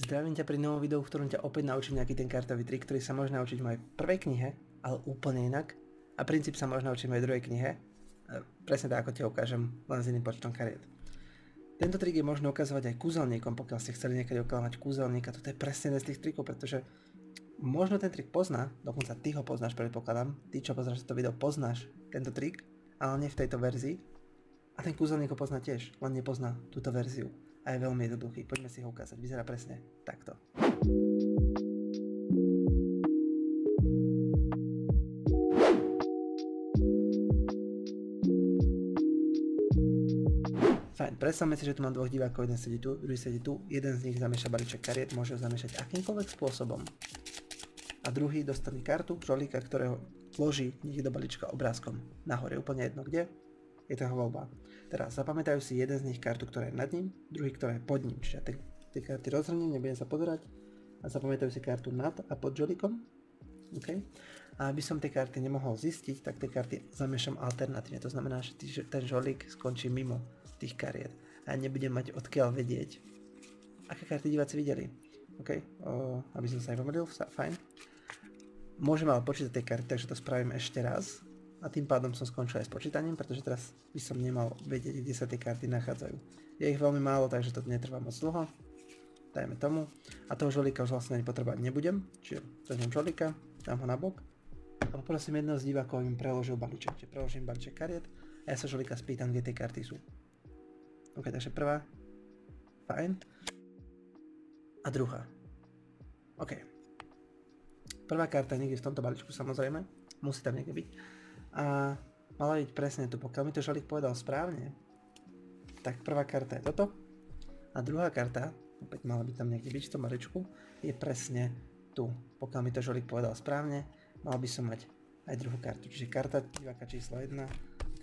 Zdravím ťa pri novom videu, v ktorom ťa opäť naučím nejaký ten kartový trik, ktorý sa môžeš naučiť v mojej prvej knihe, ale úplne inak. A princíp sa môžeš naučiť v mojej druhej knihe, presne tak, ako ti ukážem, len s iným počtom kariet. Tento trik je možné ukazovať aj kúzelníkom, pokiaľ ste chceli niekedy ukladať kúzelníka. Toto je presne jeden z tých trikov, pretože možno ten trik pozná, dokonca ty ho poznáš, predpokladám. Ty, čo poznáš toto video, poznáš tento trik, ale nie v tejto verzii. A ten kúzelník ho pozná tiež, len nepozná túto verziu. A je veľmi jednoduchý. Poďme si ho ukázať. Vyzerá presne takto. Fajn, predstavme si, že tu mám dvoch divákov, jeden sedí tu, druhý sedí tu, jeden z nich zamieša balíček kariet, môže ho zamiešať akýmkoľvek spôsobom. A druhý dostane kartu, žolíka, ktorého vloží niekde do balíčka obrázkom. Nahore, úplne jedno kde. Je to voľba. Teraz zapamätajú si jeden z nich kartu, ktorá je nad ním, druhý, ktorá je pod ním. Čiže tie karty rozhrniem, nebudem sa pozerať. A zapamätajú si kartu nad a pod žolíkom. Okay. A aby som tie karty nemohol zistiť, tak tie karty zamiešam alternatívne. To znamená, že ten žolík skončí mimo tých kariet. A nebudem mať odkiaľ vedieť, aké karty diváci videli. OK, aby som sa nepomýlil, fajn. Môžem ale počítať tie karty, takže to spravím ešte raz. A tým pádom som skončil aj s počítaním, pretože teraz by som nemal vedieť, kde sa tie karty nachádzajú. Je ich veľmi málo, takže to netrvá moc dlho. Dajme tomu. A toho žolíka už vlastne ani potrebovať nebudem. Čiže vezmem žolíka, dám ho na bok. A poprosím jedného z divákov, aby mi preložil balíček. Čiže preložím balíček kariet a ja sa žolíka spýtam, kde tie karty sú. OK, takže prvá. Fajn. A druhá. OK. Prvá karta je niekde v tomto balíčku, samozrejme. Musí tam niekde byť. A mala byť presne tu. Pokiaľ mi to žolík povedal správne, tak prvá karta je toto. A druhá karta, opäť mala by tam niekde byť v tom balíčku, je presne tu. Pokiaľ mi to žolík povedal správne, mal by som mať aj druhú kartu. Čiže karta diváka číslo 1,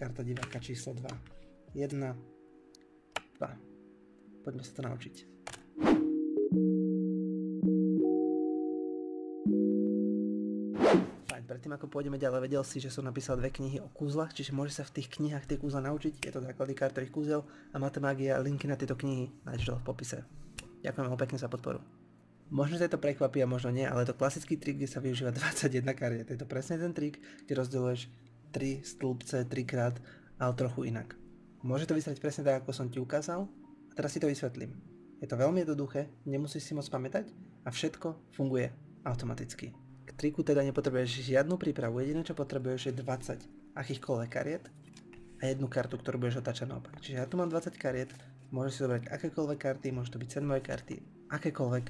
karta diváka číslo 2. 1, 2. Poďme sa to naučiť. Predtým ako pôjdeme ďalej, vedel si, že som napísal dve knihy o kúzlach, čiže môže sa v tých knihách tie kúzla naučiť. Je to základy kartových kúzel a Matamágia, linky na tieto knihy nájdeš dole v popise. Ďakujem veľmi pekne za podporu. Možno sa to prekvapí a možno nie, ale je to klasický trik, kde sa využíva 21 kariet. Je to presne ten trik, kde rozdeľuješ 3 stĺpce 3 krát, ale trochu inak. Môže to vyzerať presne tak, ako som ti ukázal, a teraz si to vysvetlím. Je to veľmi jednoduché, nemusíš si moc pamätať a všetko funguje automaticky. K triku teda nepotrebuješ žiadnu prípravu, jediné čo potrebuješ je 20 akýchkoľvek kariet a jednu kartu, ktorú budeš otáčať naopak. Čiže ja tu mám 20 kariet, môžeš si zobrať akékoľvek karty, môže to byť cenové karty, akékoľvek,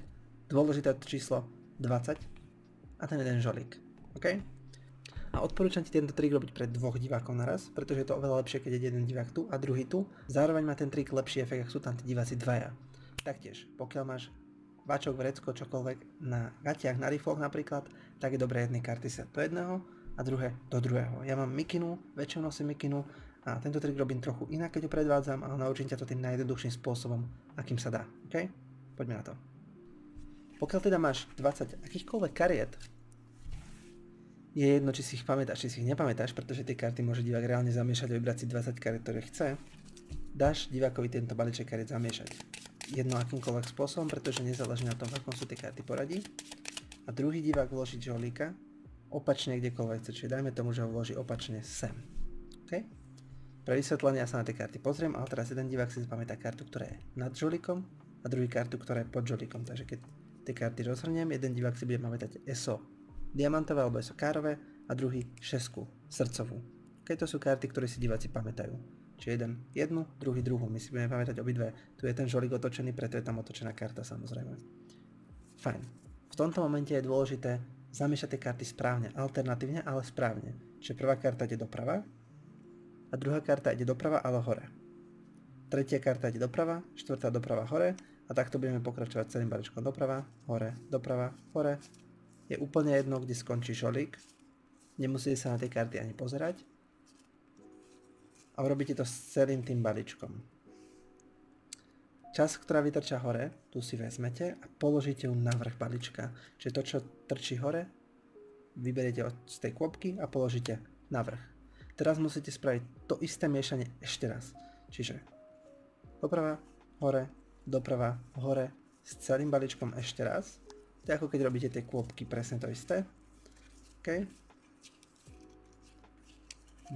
dôležité to číslo 20 a ten jeden žolík. OK? A odporúčam ti tento trik robiť pre dvoch divákov naraz, pretože je to oveľa lepšie, keď je jeden divák tu a druhý tu. Zároveň má ten trik lepší efekt, ak sú tam tí diváci dvaja. Taktiež, pokiaľ máš vačok, vrecko, čokoľvek na gatiach, na rifloch napríklad, tak je dobré jednej karty sa do jedného a druhé do druhého. Ja mám mikinu, väčšinou nosím mikinu a tento trik robím trochu inak, keď ho predvádzam, ale naučím ťa to tým najjednoduchším spôsobom, akým sa dá. OK? Poďme na to. Pokiaľ teda máš 20 akýchkoľvek kariet, je jedno, či si ich pamätáš, či si ich nepamätáš, pretože tie karty môže divák reálne zamiešať a vybrať si 20 kariet, ktoré chce. Dáš divákovi tento balíček kariet zamiešať jedno akýmkoľvek spôsobom, pretože nezáleží na tom, v akom sú tie karty poradí. A druhý divák vloží žolíka opačne kdekoľvek chce, čiže dajme tomu, že ho vloží opačne sem. OK? Pre vysvetlenie ja sa na tie karty pozriem, ale teraz jeden divák si zapamätá kartu, ktorá je nad žolíkom a druhý kartu, ktorá je pod žolíkom. Takže keď tie karty rozhrniem, jeden divák si bude pamätať ESO diamantové alebo ESO kárové a druhý šesku srdcovú. OK? To sú karty, ktoré si diváci pamätajú. Čiže jednu, druhú. My si budeme pamätať obidve. Tu je ten žolík otočený, preto je tam otočená karta samozrejme. Fajn. V tomto momente je dôležité zamiešať tie karty správne, alternatívne, ale správne. Čiže prvá karta ide doprava a druhá karta ide doprava, ale hore. Tretia karta ide doprava, štvrtá doprava hore a takto budeme pokračovať celým balíčkom doprava, hore. Je úplne jedno, kde skončí žolík. Nemusíte sa na tie karty ani pozerať. A urobíte to s celým tým balíčkom. Časť, ktorá vytrča hore, tu si vezmete a položíte ju na vrch balíčka. Čiže to, čo trčí hore, vyberiete z tej kôpky a položíte na vrch. Teraz musíte spraviť to isté miešanie ešte raz. Čiže doprava, hore, doprava, hore, s celým balíčkom ešte raz. To je ako keď robíte tie kôpky, presne to isté. OK.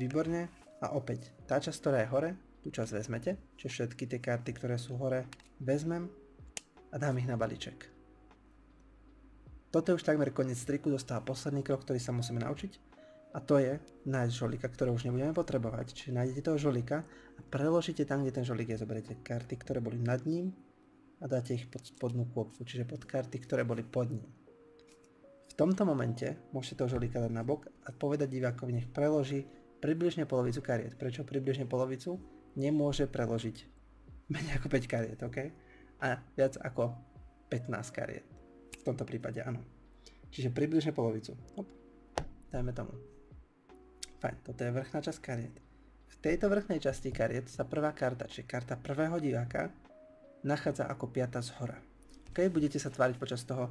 Výborne. A opäť, tá časť, ktorá je hore, tú časť vezmete. Čiže všetky tie karty, ktoré sú hore, vezmem a dám ich na balíček. Toto je už takmer koniec triku, dostáva posledný krok, ktorý sa musíme naučiť. A to je nájsť žolika, ktorého už nebudeme potrebovať. Čiže nájdete toho žolika a preložíte tam, kde ten žolík je. Zoberiete karty, ktoré boli nad ním a dáte ich pod spodnú kôpku, čiže pod karty, ktoré boli pod ním. V tomto momente môžete toho žolíka dať na bok a povedať divákovi, nech preloží približne polovicu kariet. Prečo približne polovicu? Nemôže preložiť menej ako 5 kariet, OK? A viac ako 15 kariet. V tomto prípade áno. Čiže približne polovicu. Hop. Dajme tomu. Fajn, toto je vrchná časť kariet. V tejto vrchnej časti kariet sa prvá karta, čiže karta prvého diváka, nachádza ako 5. zhora. Keď budete sa tváriť počas toho,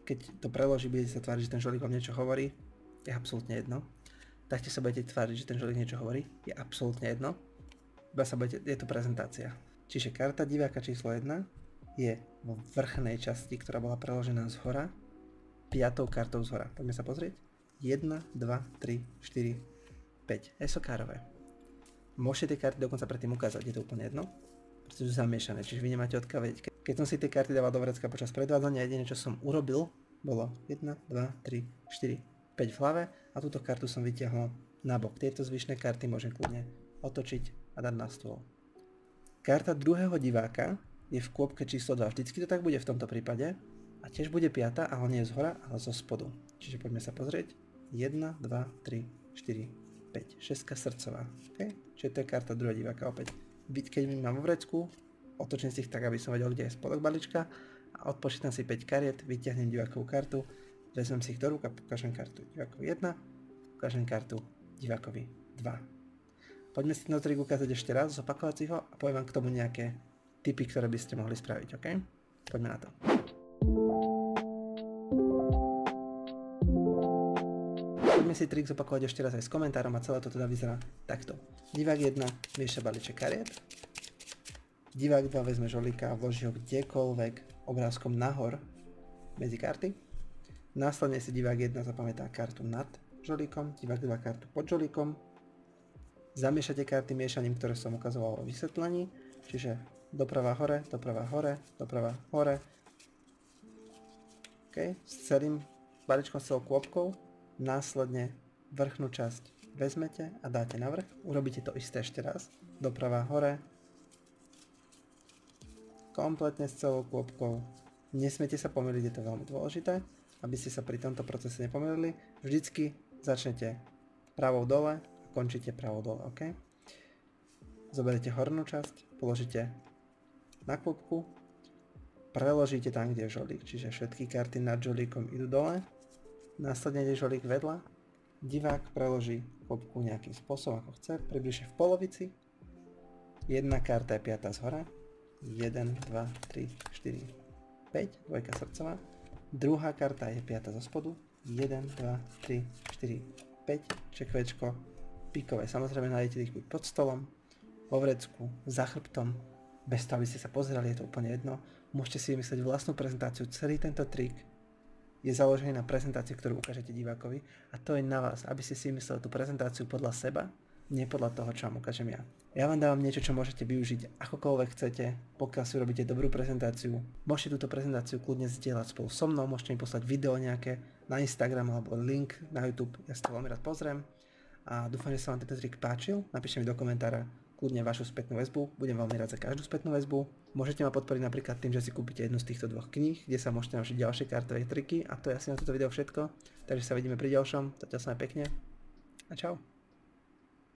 keď to preloží, budete sa tváriť, že ten žolík vám niečo hovorí, je absolútne jedno. Taktiež sa budete tváriť, že ten žolík niečo hovorí, je absolútne jedno. Iba sa budete, je to prezentácia. Čiže karta diváka číslo 1 je vo vrchnej časti, ktorá bola preložená zhora, 5. kartou zhora. Poďme sa pozrieť. 1, 2, 3, 4, 5. Esokárové. Môžete tie karty dokonca predtým ukázať, je to úplne jedno. Pretože sú zamiešané, čiže vy nemáte odkiaľ vedieť. Keď som si tie karty dával do vrecka počas predvádzania, jediné čo som urobil, bolo 1, 2, 3, 4, 5 v hlave a túto kartu som vytiahol nabok. Tieto zvyšné karty môžem kľudne otočiť a dať na stôl. Karta druhého diváka je v kôpke číslo 2. Vždycky to tak bude v tomto prípade. A tiež bude 5, ale nie z hora, ale zo spodu. Čiže poďme sa pozrieť. 1, 2, 3, 4, 5. 6 srdcová. Okay? Čiže to je karta druhého diváka opäť. Keď mi mám vo vrecku, otočím si ich tak, aby som vedel, kde je spodok balíčka a odpočítam si 5 kariet, vyťahnem divákovú kartu, vezmem si ich do rúk a ukážem kartu divákovi 1, ukážem kartu divákovi 2. Poďme si ten trik ukázať ešte raz, zopakovať si ho a poviem vám k tomu nejaké tipy, ktoré by ste mohli spraviť, OK? Poďme na to. Poďme si trik zopakovať ešte raz aj s komentárom a celé to teda vyzerá takto. Divák 1 mieša balíček kariet. Divák 2 vezme žolíka a vloží ho kdekoľvek obrázkom nahor medzi karty. Následne si divák 1 zapamätá kartu nad žolíkom, divák 2 kartu pod žolíkom. Zamiešate karty miešaním, ktoré som ukazoval vo vysvetlení, čiže doprava hore, doprava hore, doprava hore. OK, s celým balíčkom, s celou kôpkou. Následne vrchnú časť vezmete a dáte na vrch. Urobíte to isté ešte raz. Doprava hore. Kompletne s celou kôpkou. Nesmiete sa pomýliť, je to veľmi dôležité, aby ste sa pri tomto procese nepomýlili. Vždycky začnete pravou dole a končíte pravou dole, OK? Zoberiete hornú časť, položíte na kôpku, preložíte tam, kde je žolík, čiže všetky karty nad žolíkom idú dole. Následne ide žolík vedľa, divák preloží kôpku nejakým spôsobom, ako chce, približne v polovici. Jedna karta je 5. zhora, 1, 2, 3, 4, 5, dvojka srdcová. Druhá karta je 5. zo spodu, 1, 2, 3, 4, 5, čekvečko, píkové. Samozrejme nájdete ich buď pod stolom, vo vrecku, za chrbtom, bez toho, aby ste sa pozerali, je to úplne jedno. Môžete si vymyslieť vlastnú prezentáciu, celý tento trik je založený na prezentácii, ktorú ukážete divákovi a to je na vás, aby ste si mysleli tú prezentáciu podľa seba, nie podľa toho, čo vám ukážem ja. Ja vám dávam niečo, čo môžete využiť akokoľvek chcete, pokiaľ si urobíte dobrú prezentáciu. Môžete túto prezentáciu kľudne zdieľať spolu so mnou, môžete mi poslať video nejaké na Instagram alebo link na YouTube, ja si to veľmi rád pozriem a dúfam, že sa vám tento trik páčil, napíšte mi do komentára kľudne vašu spätnú väzbu, budem veľmi rád za každú spätnú väzbu. Môžete ma podporiť napríklad tým, že si kúpite jednu z týchto dvoch kníh, kde sa môžete naučiť ďalšie kartové triky a to je asi na toto video všetko. Takže sa vidíme pri ďalšom, zatiaľ sa pekne a čau.